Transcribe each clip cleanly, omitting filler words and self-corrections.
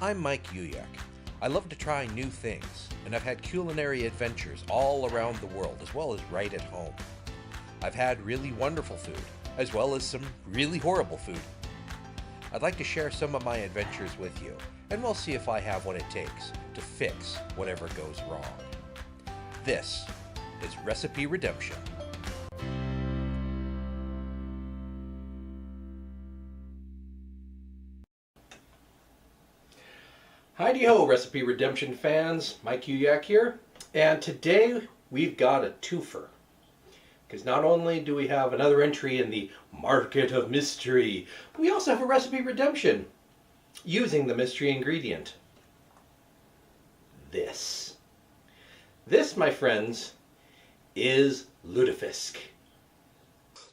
I'm Mike Uyak. I love to try new things, and I've had culinary adventures all around the world, as well as right at home. I've had really wonderful food, as well as some really horrible food. I'd like to share some of my adventures with you, and we'll see if I have what it takes to fix whatever goes wrong. This is Recipe Redemption. Heidi-ho, Recipe Redemption fans. Mike Uyak here. And today we've got a twofer. Because not only do we have another entry in the Market of Mystery, but we also have a Recipe Redemption using the mystery ingredient. This. This, my friends, is lutefisk.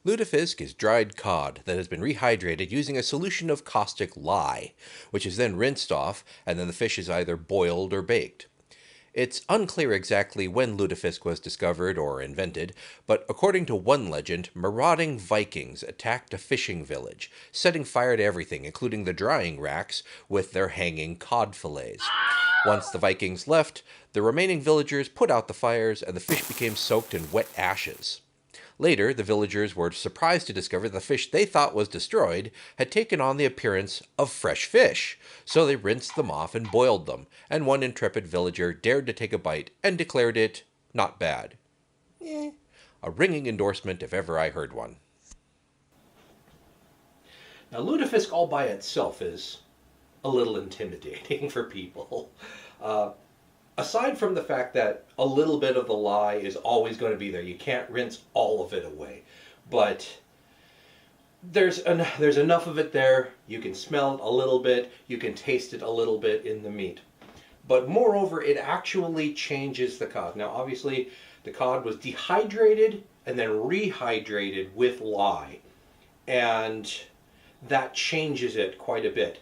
Lutefisk is dried cod that has been rehydrated using a solution of caustic lye, which is then rinsed off, and then the fish is either boiled or baked. It's unclear exactly when lutefisk was discovered or invented, but according to one legend, marauding Vikings attacked a fishing village, setting fire to everything, including the drying racks with their hanging cod fillets. Once the Vikings left, the remaining villagers put out the fires, and the fish became soaked in wet ashes. Later, the villagers were surprised to discover the fish they thought was destroyed had taken on the appearance of fresh fish, so they rinsed them off and boiled them, and one intrepid villager dared to take a bite and declared it not bad. A ringing endorsement if ever I heard one. Now, lutefisk all by itself is a little intimidating for people. Aside from the fact that a little bit of the lye is always going to be there, you can't rinse all of it away. But there's enough of it there, you can smell it a little bit, you can taste it a little bit in the meat. But moreover, it actually changes the cod. Now obviously, the cod was dehydrated and then rehydrated with lye. And that changes it quite a bit.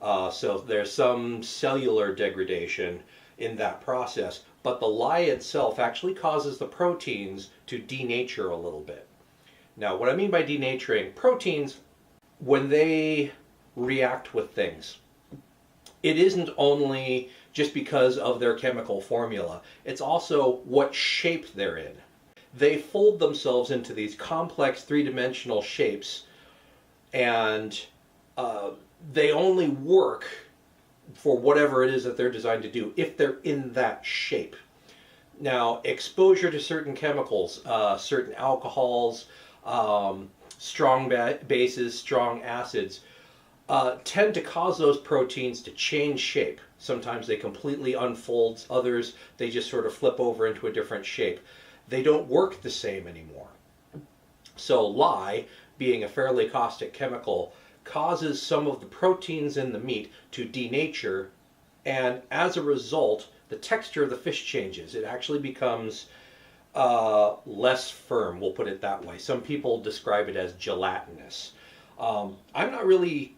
So there's some cellular degradation in that process, but the lye itself actually causes the proteins to denature a little bit. Now, what I mean by denaturing, proteins, when they react with things, it isn't only just because of their chemical formula, it's also what shape they're in. They fold themselves into these complex three-dimensional shapes, and they only work for whatever it is that they're designed to do if they're in that shape. Now, exposure to certain chemicals, certain alcohols, strong bases, strong acids, tend to cause those proteins to change shape. Sometimes they completely unfold, others they just sort of flip over into a different shape. They don't work the same anymore. So lye, being a fairly caustic chemical, causes some of the proteins in the meat to denature, and as a result, the texture of the fish changes. It actually becomes less firm, we'll put it that way. Some people describe it as gelatinous. I'm not really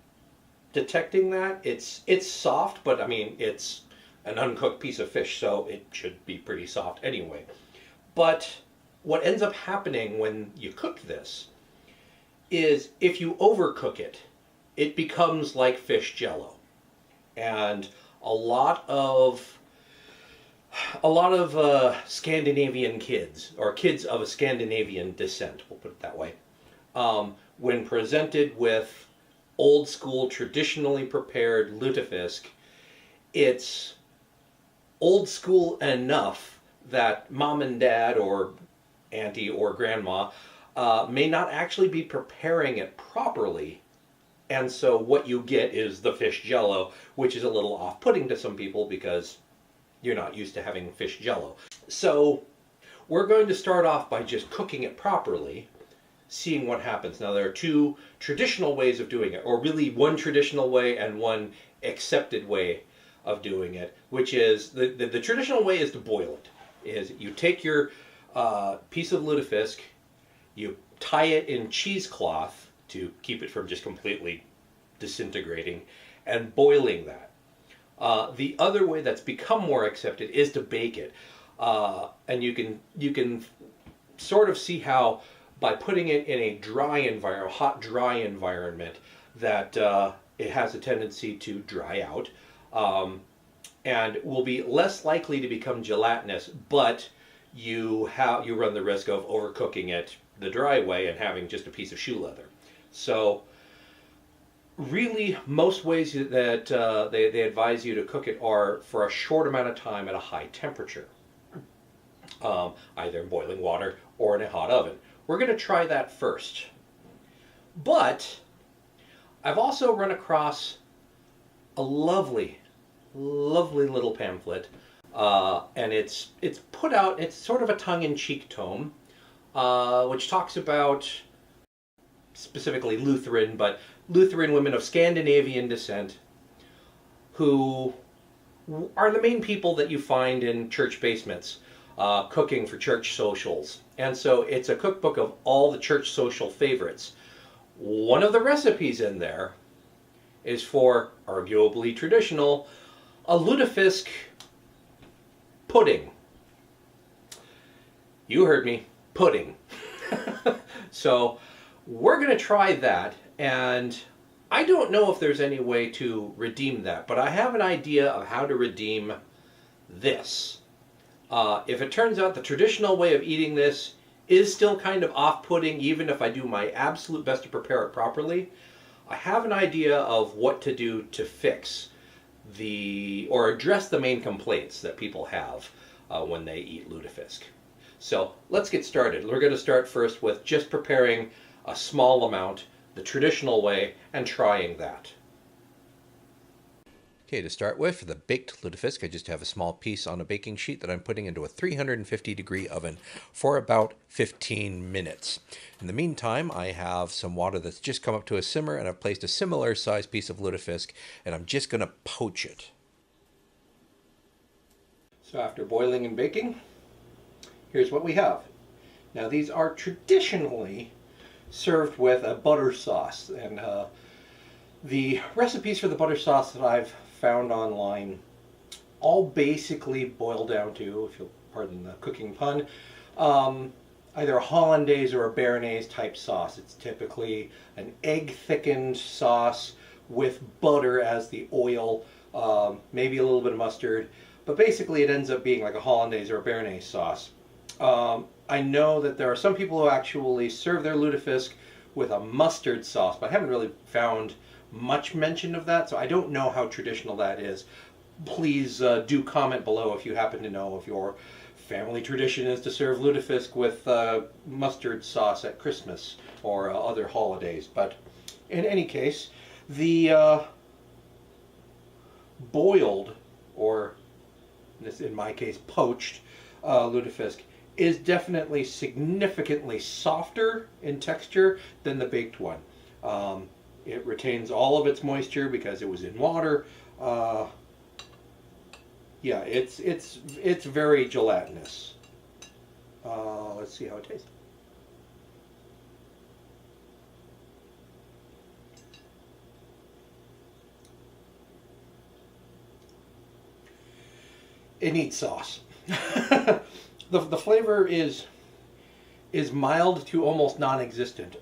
detecting that. It's soft, but I mean, it's an uncooked piece of fish, so it should be pretty soft anyway. But what ends up happening when you cook this is if you overcook it, it becomes like fish jello. And a lot of Scandinavian kids, or kids of a Scandinavian descent, we'll put it that way, when presented with old school, traditionally prepared lutefisk, it's old school enough that mom and dad or auntie or grandma may not actually be preparing it properly. And so what you get is the fish jello, which is a little off-putting to some people because you're not used to having fish jello. So we're going to start off by just cooking it properly, seeing what happens. Now, there are two traditional ways of doing it, or really one traditional way and one accepted way of doing it, which is, the traditional way is to boil it. Is you take your piece of lutefisk, you tie it in cheesecloth to keep it from just completely disintegrating, and boiling that. The other way that's become more accepted is to bake it. And you can sort of see how by putting it in a dry environment, hot dry environment, that it has a tendency to dry out. and will be less likely to become gelatinous, but you run the risk of overcooking it the dry way and having just a piece of shoe leather. So really, most ways that they advise you to cook it are for a short amount of time at a high temperature, either in boiling water or in a hot oven. We're going to try that first. But I've also run across a lovely, lovely little pamphlet, and it's put out. It's sort of a tongue-in-cheek tome, which talks about specifically Lutheran, but Lutheran women of Scandinavian descent who are the main people that you find in church basements cooking for church socials. And so it's a cookbook of all the church social favorites. One of the recipes in there is for, arguably traditional, a Lutefisk pudding. You heard me, pudding. So we're going to try that, and I don't know if there's any way to redeem that, but I have an idea of how to redeem this. If it turns out the traditional way of eating this is still kind of off-putting, even if I do my absolute best to prepare it properly, I have an idea of what to do to fix or address the main complaints that people have when they eat lutefisk. So let's get started. We're going to start first with just preparing a small amount, the traditional way, and trying that. Okay, to start with, for the baked lutefisk, I just have a small piece on a baking sheet that I'm putting into a 350-degree oven for about 15 minutes. In the meantime, I have some water that's just come up to a simmer, and I've placed a similar sized piece of lutefisk, and I'm just going to poach it. So after boiling and baking, here's what we have. Now these are traditionally served with a butter sauce, and the recipes for the butter sauce that I've found online all basically boil down to, if you'll pardon the cooking pun, either a hollandaise or a béarnaise type sauce. It's typically an egg thickened sauce with butter as the oil, maybe a little bit of mustard, but basically it ends up being like a hollandaise or a béarnaise sauce. I know that there are some people who actually serve their lutefisk with a mustard sauce, but I haven't really found much mention of that, so I don't know how traditional that is. Please do comment below if you happen to know if your family tradition is to serve lutefisk with mustard sauce at Christmas or other holidays. But in any case, the boiled, or in my case poached, lutefisk is definitely significantly softer in texture than the baked one. It retains all of its moisture because it was in water. Yeah, it's very gelatinous. Let's see how it tastes. It needs sauce. The flavor is mild to almost non-existent.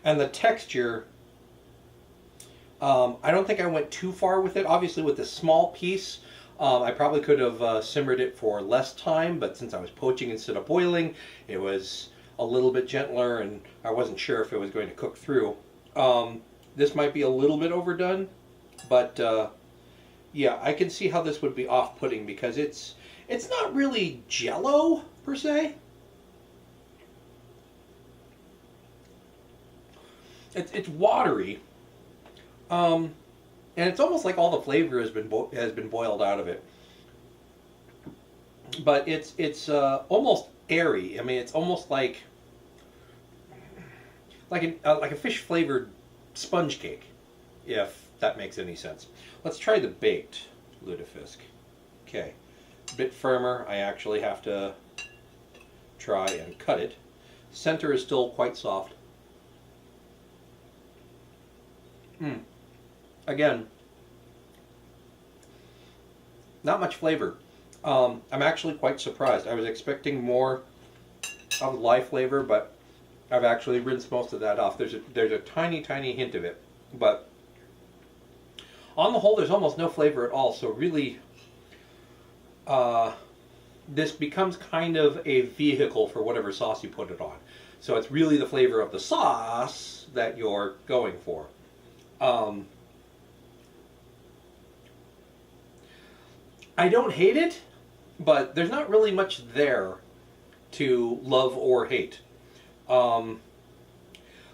And the texture, I don't think I went too far with it. Obviously with this small piece, I probably could have simmered it for less time, but since I was poaching instead of boiling, it was a little bit gentler, and I wasn't sure if it was going to cook through. This might be a little bit overdone, but yeah, I can see how this would be off-putting because it's not really Jell-O per se. It's watery, and it's almost like all the flavor has been boiled out of it. But it's almost airy. I mean, it's almost like a fish flavored sponge cake, if that makes any sense. Let's try the baked lutefisk. Okay, a bit firmer. I actually have to try and cut it. Center is still quite soft. Again, not much flavor. I'm actually quite surprised. I was expecting more of the lye flavor, but I've actually rinsed most of that off. There's a tiny hint of it, but On the whole, there's almost no flavor at all. So really, uh, this becomes kind of a vehicle for whatever sauce you put it on. So it's really the flavor of the sauce that you're going for. Um, I don't hate it, but there's not really much there to love or hate. Um,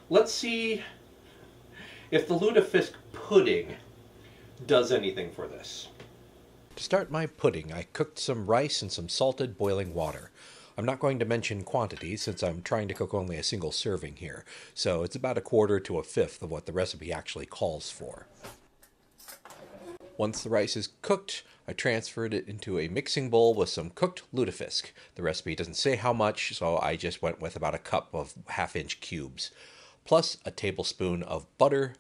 let's see if the Lutefisk Pudding does anything for this. To start my pudding, I cooked some rice in some salted boiling water. I'm not going to mention quantities since I'm trying to cook only a single serving here, so it's about a quarter to a fifth of what the recipe actually calls for. Once the rice is cooked, I transferred it into a mixing bowl with some cooked lutefisk. The recipe doesn't say how much, so I just went with about a cup of half-inch cubes, plus a tablespoon of butter,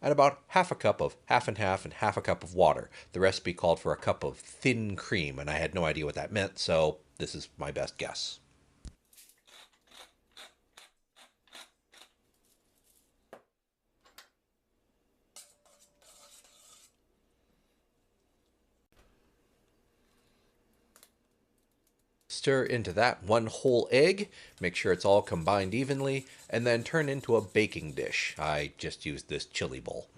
and about half a cup of half and half a cup of water. The recipe called for a cup of thin cream, and I had no idea what that meant, so this is my best guess. Stir into that one whole egg, make sure it's all combined evenly, and then turn into a baking dish. I just used this chili bowl.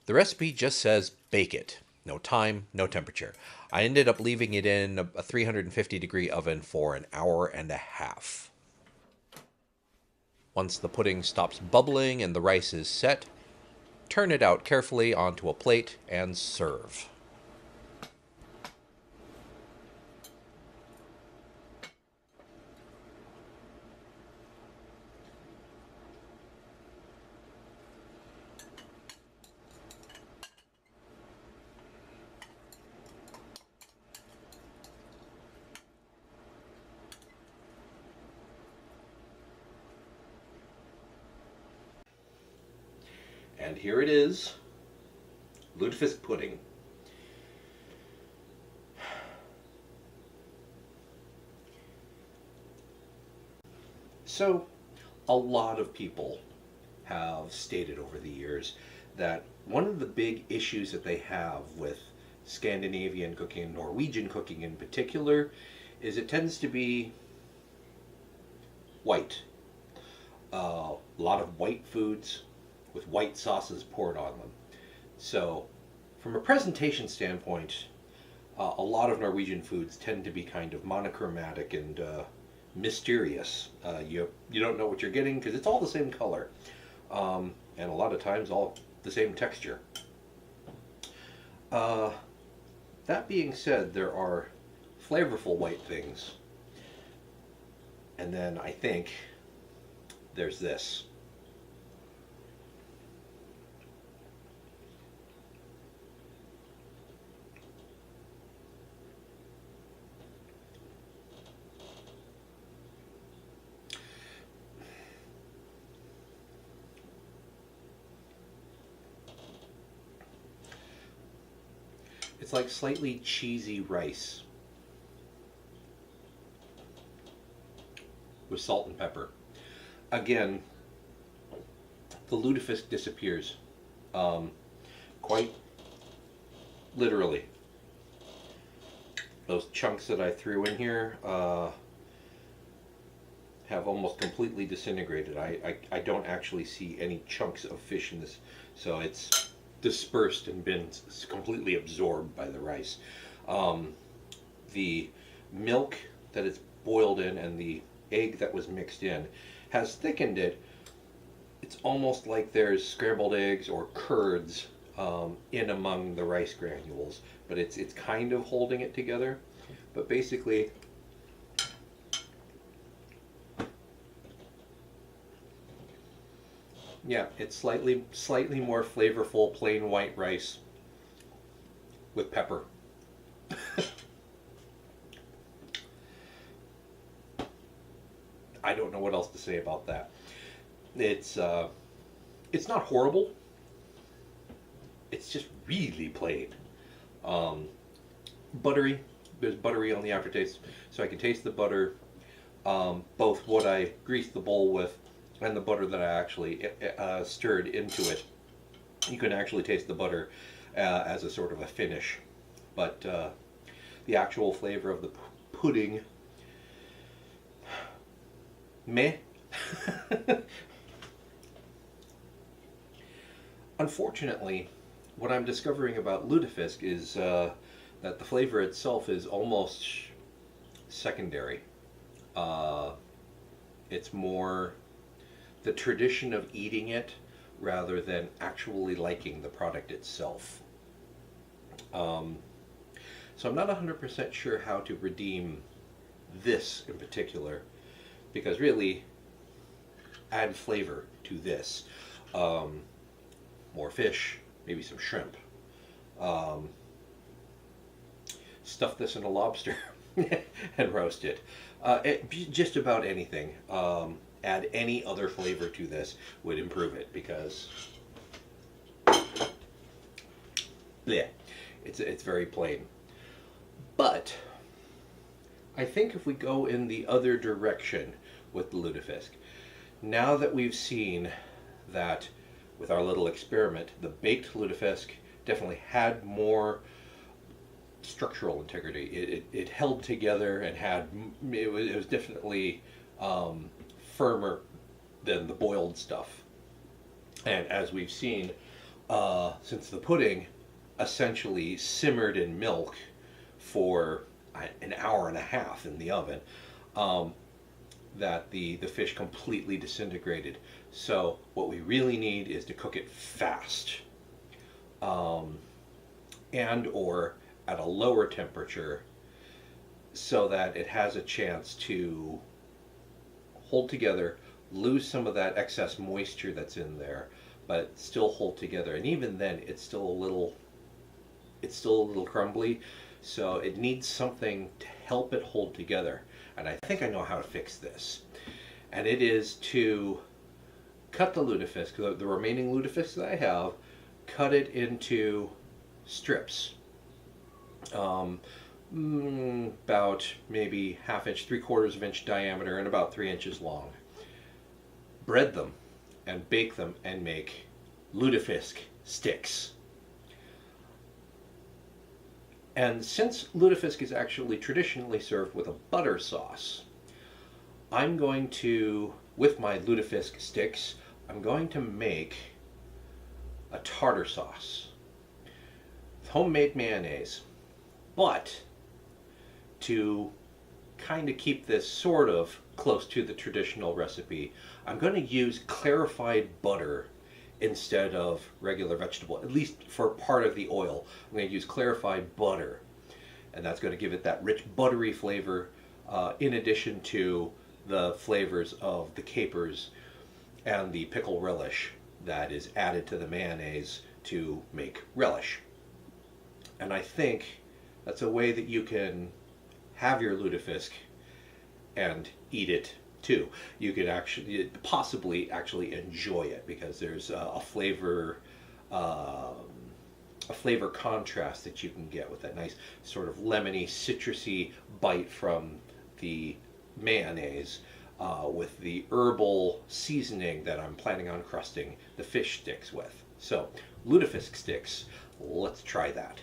The recipe just says bake it. No time, no temperature. I ended up leaving it in a 350-degree oven for an hour and a half. Once the pudding stops bubbling and the rice is set, turn it out carefully onto a plate and serve. And here it is, Lutefisk pudding. So, a lot of people have stated over the years that one of the big issues that they have with Scandinavian cooking, Norwegian cooking in particular, is it tends to be white. A lot of white foods with white sauces poured on them. So, from a presentation standpoint, a lot of Norwegian foods tend to be kind of monochromatic and mysterious. You don't know what you're getting because it's all the same color, and a lot of times all the same texture. That being said, there are flavorful white things, and then I think there's this. It's like slightly cheesy rice with salt and pepper. Again, the lutefisk disappears quite literally. Those chunks that I threw in here have almost completely disintegrated. I don't actually see any chunks of fish in this, so it's dispersed and been completely absorbed by the rice. The milk that it's boiled in and the egg that was mixed in has thickened it. It's almost like there's scrambled eggs or curds in among the rice granules, but it's kind of holding it together. But basically, yeah, it's slightly more flavorful plain white rice with pepper. I don't know what else to say about that. It's not horrible. It's just really plain. Buttery. There's buttery on the aftertaste, so I can taste the butter. Both what I greased the bowl with and the butter that I actually stirred into it. You can actually taste the butter. as a sort of a finish. But the actual flavor of the pudding, meh. Unfortunately, what I'm discovering about Lutefisk is that the flavor itself is almost secondary. Uh, it's more the tradition of eating it rather than actually liking the product itself. Um, so I'm not 100% sure how to redeem this in particular, because really, add flavor to this. Um, More fish, maybe some shrimp. Um, Stuff this in a lobster and roast it. Just about anything. Add any other flavor to this would improve it, because bleh, it's very plain. But I think if we go in the other direction with the Lutefisk, now that we've seen that with our little experiment, the baked Lutefisk definitely had more structural integrity. It held together and it was definitely firmer than the boiled stuff. And as we've seen, since the pudding essentially simmered in milk for an hour and a half in the oven, that the fish completely disintegrated. So what we really need is to cook it fast, and or at a lower temperature, so that it has a chance to hold together, lose some of that excess moisture that's in there, but still hold together. And even then, it's still a little crumbly. So it needs something to help it hold together. And I think I know how to fix this. And it is to cut the Lutefisk, the remaining Lutefisk that I have, cut it into strips. About maybe ½ inch, 3/4 inch diameter, and about 3 inches long. Bread them and bake them and make Lutefisk sticks. And since Lutefisk is actually traditionally served with a butter sauce, I'm going to, with my Lutefisk sticks, I'm going to make a tartar sauce with homemade mayonnaise. But to kind of keep this sort of close to the traditional recipe, I'm going to use clarified butter instead of regular vegetable, at least for part of the oil. I'm going to use clarified butter, and that's going to give it that rich buttery flavor, in addition to the flavors of the capers and the pickle relish that is added to the mayonnaise to make relish. And I think that's a way that you can have your Lutefisk and eat it too. You could possibly enjoy it, because there's a flavor contrast that you can get with that nice sort of lemony, citrusy bite from the mayonnaise, with the herbal seasoning that I'm planning on crusting the fish sticks with. So, Lutefisk sticks, let's try that.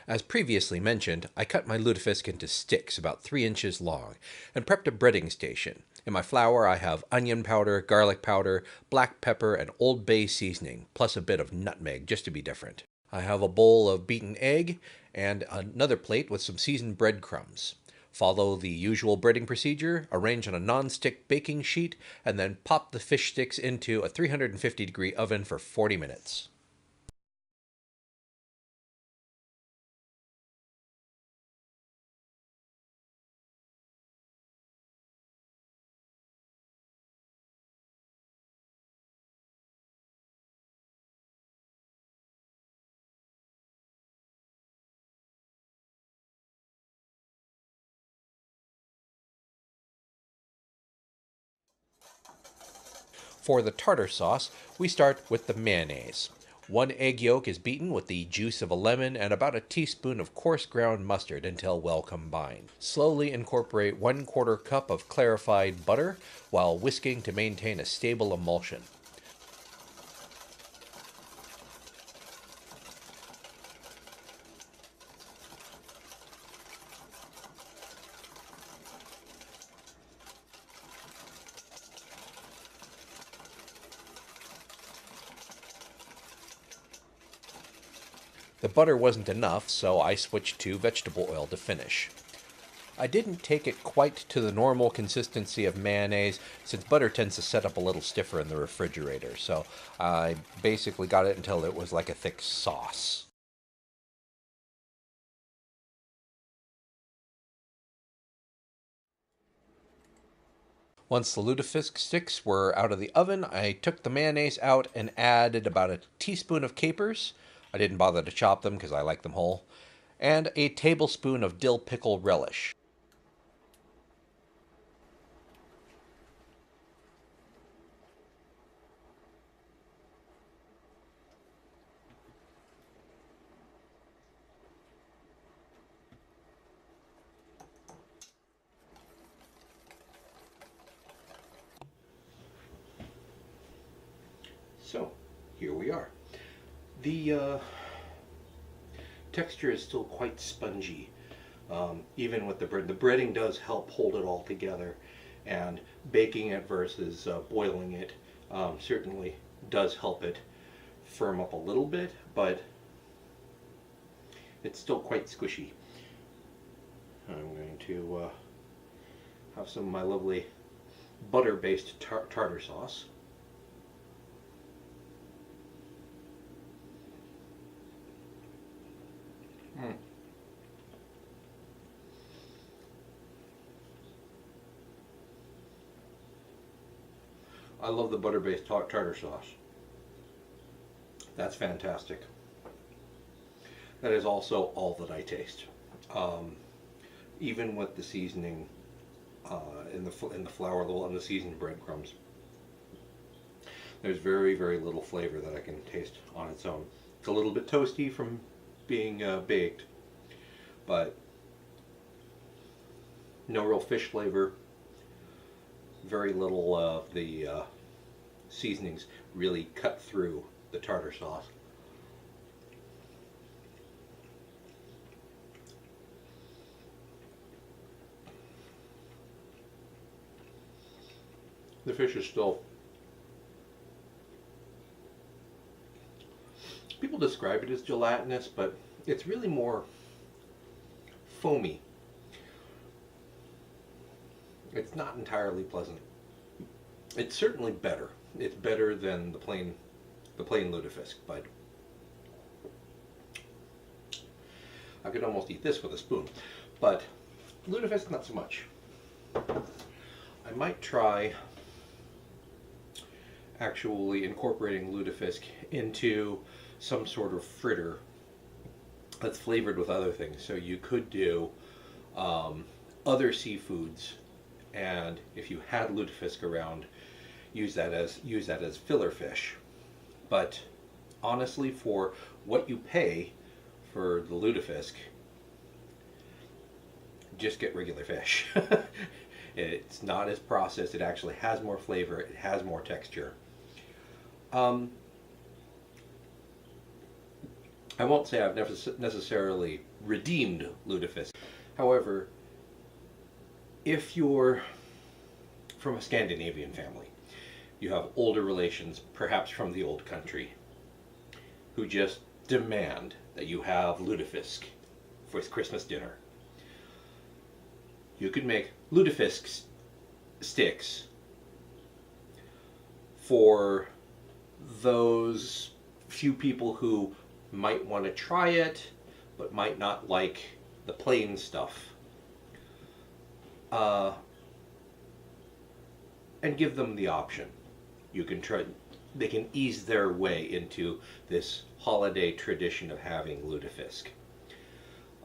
As previously mentioned, I cut my Lutefisk into sticks about 3 inches long and prepped a breading station. In my flour I have onion powder, garlic powder, black pepper, and Old Bay seasoning, plus a bit of nutmeg just to be different. I have a bowl of beaten egg and another plate with some seasoned breadcrumbs. Follow the usual breading procedure, arrange on a non-stick baking sheet, and then pop the fish sticks into a 350-degree oven for 40 minutes. For the tartar sauce, we start with the mayonnaise. 1 egg yolk is beaten with the juice of a lemon and about a teaspoon of coarse ground mustard until well combined. Slowly incorporate 1/4 cup of clarified butter while whisking to maintain a stable emulsion. The butter wasn't enough, so I switched to vegetable oil to finish. I didn't take it quite to the normal consistency of mayonnaise, since butter tends to set up a little stiffer in the refrigerator, so I basically got it until it was like a thick sauce. Once the lutefisk sticks were out of the oven, I took the mayonnaise out and added about a teaspoon of capers. I didn't bother to chop them because I like them whole. And a tablespoon of dill pickle relish. So, here we are. The texture is still quite spongy, even with the bread. The breading does help hold it all together, and baking it versus boiling it certainly does help it firm up a little bit, but it's still quite squishy. I'm going to have some of my lovely butter-based tartar sauce. I love the butter-based tartar sauce. That's fantastic. That is also all that I taste. Even with the seasoning in the flour and the seasoned breadcrumbs, there's very, very little flavor that I can taste on its own. It's a little bit toasty from being baked, but no real fish flavor. Very little of the seasonings really cut through the tartar sauce. The fish is still, people describe it as gelatinous, but it's really more foamy. It's not entirely pleasant. It's certainly better. It's better than the plain lutefisk, but I could almost eat this with a spoon. But lutefisk, not so much. I might try actually incorporating lutefisk into some sort of fritter that's flavored with other things. So you could do other seafoods, and if you had lutefisk around, use that as filler fish. But honestly, for what you pay for the lutefisk, just get regular fish. It's not as processed. It actually has more flavor. It has more texture. I won't say I've never necessarily redeemed lutefisk. However, if you're from a Scandinavian family, you have older relations, perhaps from the old country, who just demand that you have lutefisk for Christmas dinner. You could make lutefisk sticks for those few people who might want to try it, but might not like the plain stuff. And give them the option. You can try. They can ease their way into this holiday tradition of having lutefisk.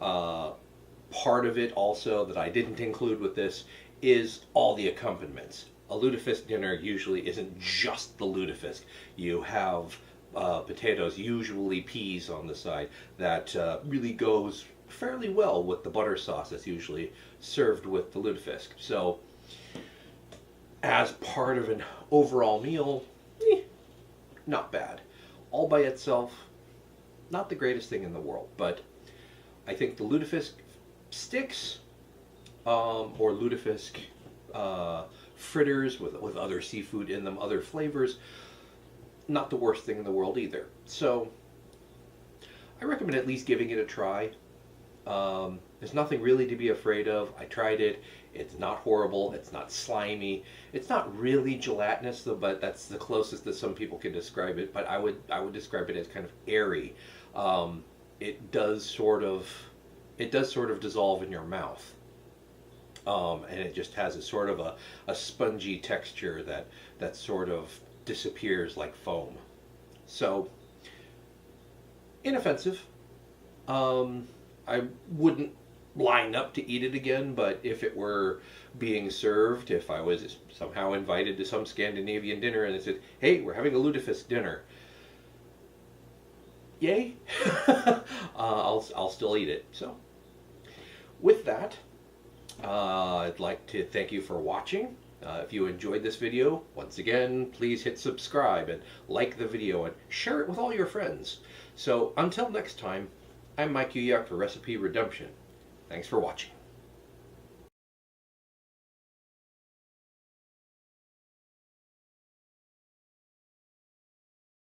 Part of it also that I didn't include with this is all the accompaniments. A lutefisk dinner usually isn't just the lutefisk. You have potatoes, usually peas on the side, that really goes fairly well with the butter sauce that's usually served with the lutefisk. So as part of an overall meal, not bad. All by itself, not the greatest thing in the world, but I think the lutefisk sticks or lutefisk fritters with other seafood in them, other flavors, not the worst thing in the world either. So I recommend at least giving it a try. There's nothing really to be afraid of. I tried it. It's not horrible. It's not slimy. It's not really gelatinous though, but that's the closest that some people can describe it. But I would describe it as kind of airy. It does sort of dissolve in your mouth. And it just has a sort of a spongy texture that sort of disappears like foam. So inoffensive. I wouldn't line up to eat it again, but if it were being served, if I was somehow invited to some Scandinavian dinner and they said, "Hey, we're having a lutefisk dinner," yay, I'll still eat it. So, with that, I'd like to thank you for watching. If you enjoyed this video, once again, please hit subscribe and like the video and share it with all your friends. So until next time, I'm Mike Uyak for Recipe Redemption. Thanks for watching.